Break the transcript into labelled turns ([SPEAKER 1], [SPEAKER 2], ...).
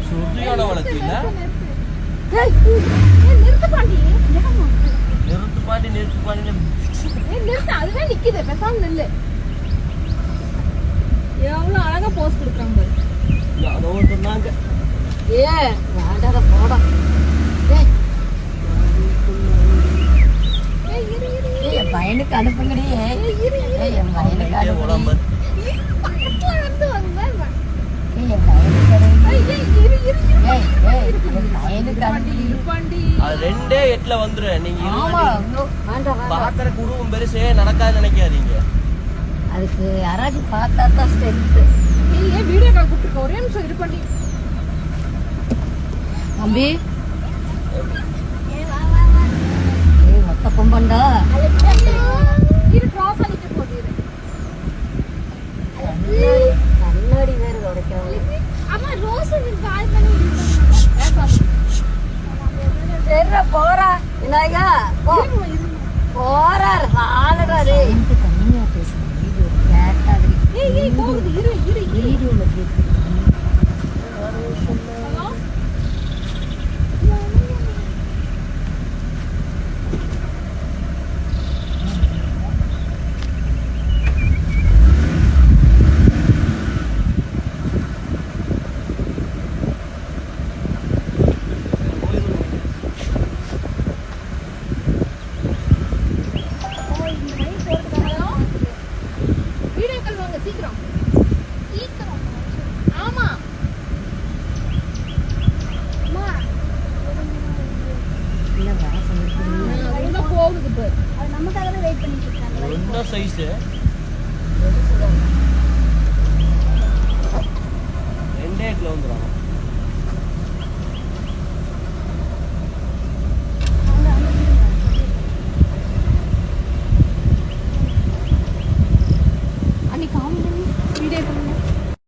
[SPEAKER 1] சுதியான வளர்த்தீங்க.
[SPEAKER 2] நிறுத்து பாண்டி. அதுவே நிக்குது. பேசாம நில்லு. எவ்வளவு அழகா போஸ் கொடுக்குறாங்க பாரு.
[SPEAKER 1] யாரோ சொன்னாங்க.
[SPEAKER 2] வேண்டாத போடா. என் பையனுக்கு அனுப்புங்கடி. என் பையனுக்கு அனுப்புங்க.
[SPEAKER 1] ரெண்டே 8ல வந்துரு. நீங்க பாக்குற குடும்பம் பெருசே நடக்காது நினைக்காதீங்க.
[SPEAKER 2] அதுக்கு யாராச்சும் பார்த்தா தான் ஸ்ட்ரென்த். ஏன் வீடியோ கால் கூப்பிட்டு ஒரே நிமிஷம் இரு பண்ணி தம்பி. மொத்த கொம்பண்டா இரு. கிராஸ் ஆகிட்டு போகுது. கண்ணாடி வேற உடைக்கிறாங்க. அம்மா ரோஸ் கால் பண்ணி தெர்ற போறா. விநாயகா போறாரு. ஆளறாரு. கம்மியா பேசுங்க. வீடியோ கேட்டாது. ஏய் போகுது. இரு வீடியோல கேக்குது.
[SPEAKER 1] சைஸ்